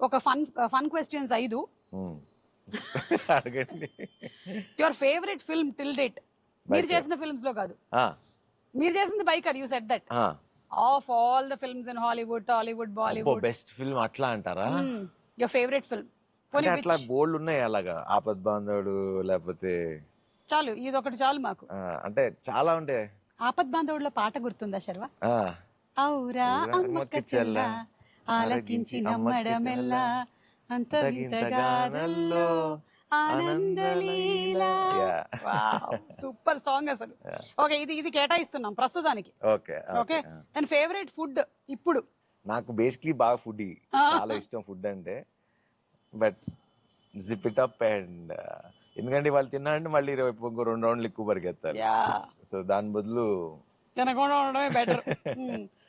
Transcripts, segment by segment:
ఒక fun questions 5. అడగండి. Your favourite film till date. మీరు చేసిన ఫిల్మ్స్ లో కాదు, మీరు చేసింది biker. You said that of all the films in Hollywood, Tollywood, Bollywood. Best film అట్లా అంటారా? Your favourite film. అంటే అట్లా బోల్డ్ ఉన్నాయి అలాగా. ఆపద్ బాంధవుడు, లేకపోతే చాలు ఇది ఒకటి చాలు మాకు. అంటే చాలా ఉండే. ఆపద్ బాంధవుడిలో పాట గుర్తుందా శర్వా? ఔరా అమ్మక్క చెల్ల ఆలకించి నమ్మడమెల్లా అంత వింతగానల్లో ఆనందలీలా. సూపర్ సాంగ్ అసలు. ఓకే, ఇది కేటాయిస్తున్నాం ప్రస్తుతానికి. ఓకే, అండ్ ఫేవరెట్ ఫుడ్ ఇప్పుడు? నాకు బేసిక్లీ బాగా ఫుడ్, చాలా ఇష్టం ఫుడ్ అంటే. But zip it up and ఎందుకంటే వాళ్ళు తిన్నారంటే మళ్ళీ రేపు ఇంకో 2 రౌండ్లు ఎక్కువ పరిగెత్తారు. సో దాని బదులు తినకుండా ఉండడమే బెటర్.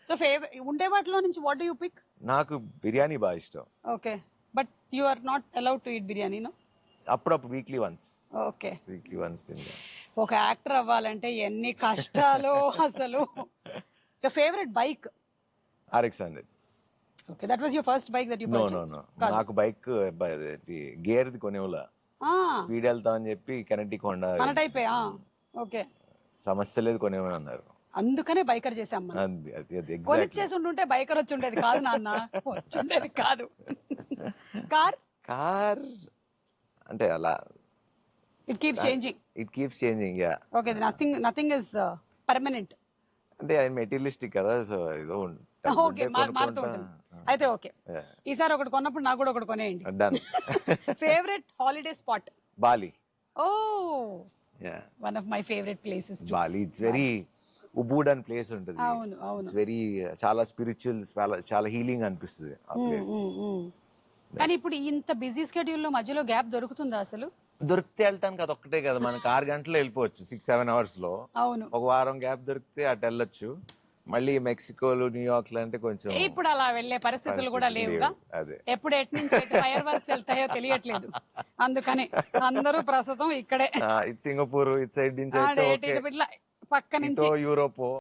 సో ఫేవరెట్ ఉండే వాటిలో నుంచి వాట్ డు యు పిక్? నాకు బిర్యానీ బాగా ఇష్టం. Okay, but you are not allowed to eat biryani, no? అప్పుడప్పుడు weekly once. Okay, weekly once తింటా. ఒక యాక్టర్ అవ్వాలంటే ఎన్ని కష్టాలు అసలు. Your favourite bike? RX 100. Okay, that was your first bike that you purchased? నాకు బైక్ గేర్ ది కొనేవులా, స్పీడ్ వెళ్తా అని చెప్పి కెనెటిక్ హోండా మన టైపే. ఓకే, సమస్య లేదు కొనేవని అన్నారు, అందుకనే బైకర్ చేసాం మనం. కొనిచ్చేసి ఉంటుంటే బైకర్ వచ్చి ఉండేది కాదు నాన్న, వచ్చి ఉండేది కాదు. కార్ అంటే అలా it keeps changing. Yeah. Okay, nothing is permanent. అంటే అది మెటీరియలిస్టిక్ కదా, సో ఏదో ఓకే, మారుతూ ఉంటుంది. అయితే ఓకే, ఈసారి ఒకటి కొన్నప్పుడు నాకు కూడా ఒకటి కొనేయండి. Favourite holiday spot? Bali. Oh, one of my favourite places Bali. It's very Ubud అని ప్లేస్ ఉంటుంది. అవును అవును. ఇట్స్ వెరీ చాలా స్పిరిచువల్, చాలా హీలింగ్ అనిపిస్తుంది ఆ ప్లేస్. కానీ ఇప్పుడు ఇంత బిజీ స్కెడ్యూల్ లో మధ్యలో గ్యాప్ దొరుకుతుందా అసలు? దొరికితే వెళ్ళటానికి అదొక్కటే కదా, మనకి 6 గంటల్లో వెళ్ళిపోవచ్చు 6-7 అవర్స్ లో. అవును, ఒక వారం గ్యాప్ దొరికితే అటు వెళ్ళొచ్చు. మళ్ళీ మెక్సికోలు, న్యూయార్క్ లో అంటే కొంచెం ఇప్పుడు అలా వెళ్లే పరిస్థితులు కూడా లేవుగా. ఎప్పుడు ఎటు నుంచి ఫైర్ వర్క్స్ వెళ్తాయో తెలియట్లేదు, అందుకని అందరూ ప్రస్తుతం ఇక్కడే. సింగపూర్ ఇటు సైడ్ నుంచి పక్క నుంచి యూరోప్